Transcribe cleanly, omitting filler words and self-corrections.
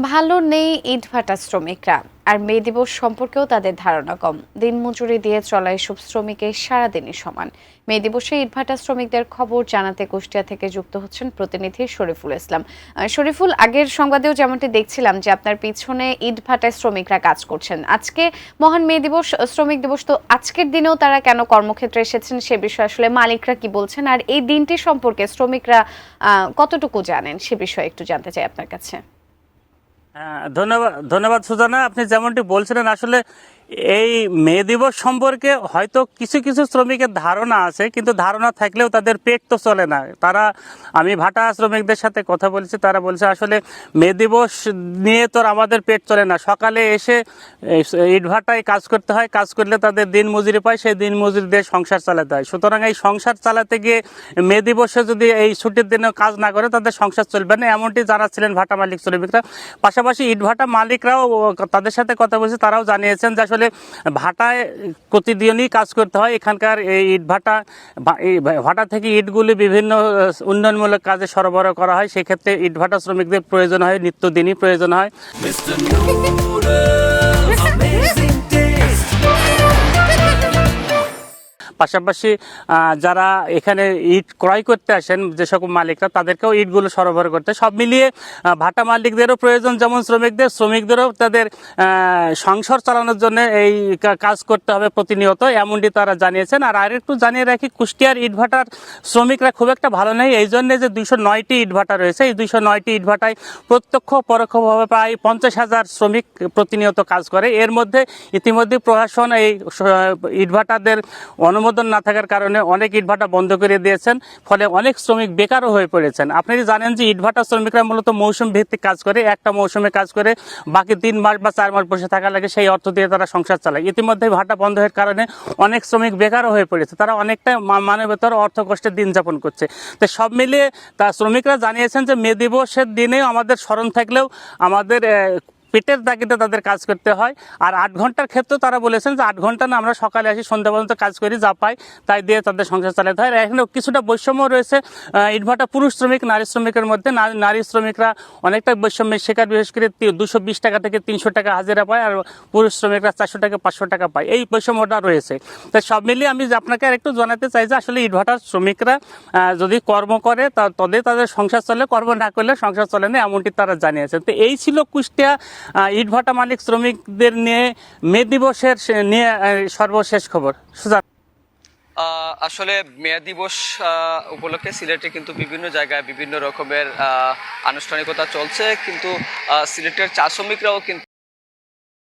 ভালো নেই ইটভাটা শ্রমিকরা, আর মে দিবস সম্পর্কেও তাদের ধারণা কম। দিনমজুরি দিয়ে চলা এসব শ্রমিকের সারাদিনই সমান। মে দিবসে ইটভাটা শ্রমিকদের খবর জানাতে কুষ্টিয়া থেকে যুক্ত হচ্ছেন প্রতিনিধি শরীফুল ইসলাম। শরীফুল, আগের সংবাদেও যেমনটি দেখছিলাম যে আপনার পিছনে ইটভাটায় শ্রমিকরা কাজ করছেন। আজকে মহান মে দিবস, শ্রমিক দিবস, তো আজকের দিনেও তারা কেন কর্মক্ষেত্রে এসেছেন সে বিষয়ে আসলে মালিকরা কি বলছেন, আর এই দিনটি সম্পর্কে শ্রমিকরা কতটুকু জানেন সে বিষয়ে একটু জানতে চাই আপনার কাছে। হ্যাঁ, ধন্যবাদ ধন্যবাদ সুজানা। আপনি যেমনটি বলছিলেন, আসলে এই মে দিবস সম্পর্কে হয়তো কিছু কিছু শ্রমিকের ধারণা আছে, কিন্তু ধারণা থাকলেও তাদের পেট তো চলে না। আমি ভাটা শ্রমিকদের সাথে কথা বলছি, তারা বলছে আসলে মে দিবস নিয়ে তো আর আমাদের পেট চলে না। সকালে এসে ইটভাটায় কাজ করতে হয়, কাজ করলে তাদের দিন মজুরি পায়, সেই দিন মজুরি দিয়ে সংসার চালাতে হয়। সুতরাং এই সংসার চালাতে গিয়ে মে দিবসে যদি এই ছুটির দিনে কাজ না করে তাদের সংসার চলবে না, এমনটি জানাচ্ছিলেন ভাটা মালিক শ্রমিকরা। পাশাপাশি ইটভাটা মালিকরাও তাদের সাথে কথা বলছে, তারাও জানিয়েছেন যে আসলে ভাটায় প্রতিদিনই কাজ করতে হয়। এখানকার এই ভাটা থেকে ইটগুলি বিভিন্ন উন্নয়নমূলক কাজে সরবরাহ করা হয়, সেক্ষেত্রে ইটভাটা শ্রমিকদের প্রয়োজন হয়, নিত্যদিনই প্রয়োজন হয়। পাশাপাশি যারা এখানে ইট ক্রয় করতে আসেন, যে সকল মালিকরা, তাদেরকেও ইটগুলো সরবরাহ করতে, সব মিলিয়ে ভাটা মালিকদেরও প্রয়োজন যেমন শ্রমিকদেরও তাদের সংসার চালানোর জন্য এই কাজ করতে হবে প্রতিনিয়ত, এমনটি তারা জানিয়েছেন। আর আরেকটু জানিয়ে রাখি, কুষ্টিয়ার ইটভাটার শ্রমিকরা খুব একটা ভালো নেই, এই জন্যে যে 209টি ইটভাটা রয়েছে, এই 209টি ইটভাটায় প্রত্যক্ষ পরোক্ষভাবে প্রায় 50,000 শ্রমিক প্রতিনিয়ত কাজ করে। এর মধ্যে ইতিমধ্যে প্রশাসন এই ইটভাটাদের অনুমোদন না থাকার কারণে অনেক ইটভাটা বন্ধ করে দিয়েছেন, ফলে অনেক শ্রমিক বেকারও হয়ে পড়েছেন। আপনি জানেন যে ইটভাটা শ্রমিকরা মূলত মৌসুম ভিত্তিক কাজ করে, একটা মৌসুমে কাজ করে বাকি 3 মাস বা 4 মাস বসে থাকা লাগে, সেই অর্থ দিয়ে তারা সংসার চালায়। ইতিমধ্যে ভাটা বন্ধ হওয়ার কারণে অনেক শ্রমিক বেকারও হয়ে পড়েছে, তারা অনেকটা মানবেতর অর্থ কষ্টের দিন যাপন করছে। তো সব মিলিয়ে শ্রমিকরা জানিয়েছেন যে মে দিবসের দিনেও আমাদের স্মরণ থাকলেও আমাদের পেটের দাগিতে তাদের কাজ করতে হয়। আর 8 ঘন্টার ক্ষেত্রেও তারা বলেছেন যে 8 ঘন্টা না, আমরা সকালে আসি সন্ধ্যা পর্যন্ত কাজ করি, যা পাই তাই দিয়ে তাদের সংসার চালাতে হয়। এখানে কিছুটা বৈষম্য রয়েছে ইটভাটা পুরুষ শ্রমিক নারী শ্রমিকের মধ্যে। নারী শ্রমিকরা অনেকটা বৈষম্যের শিকার, বিশেষ করে 220 টাকা থেকে 300 টাকা হাজিরা পায়, আর পুরুষ শ্রমিকরা 400 টাকা 500 টাকা পায়, এই বৈষম্যটা রয়েছে। তাই সব মিলিয়ে আমি আপনাকে আর একটু জানাতে চাই যে আসলে ইটভাটার শ্রমিকরা যদি কর্ম করে তাদের সংসার চলে, কর্ম না করলে সংসার চলে না, এমনটি তারা জানিয়েছেন। তো এই ছিল কুষ্টিয়া ইটভাটা মালিক শ্রমিকদের নিয়ে মে দিবসের নিয়ে সর্বশেষ খবর। সুজান, আসলে মে দিবস উপলক্ষে সিলেটে কিন্তু বিভিন্ন জায়গায় বিভিন্ন রকমের আনুষ্ঠানিকতা চলছে, কিন্তু সিলেটের চা শ্রমিকরাও কিন্তু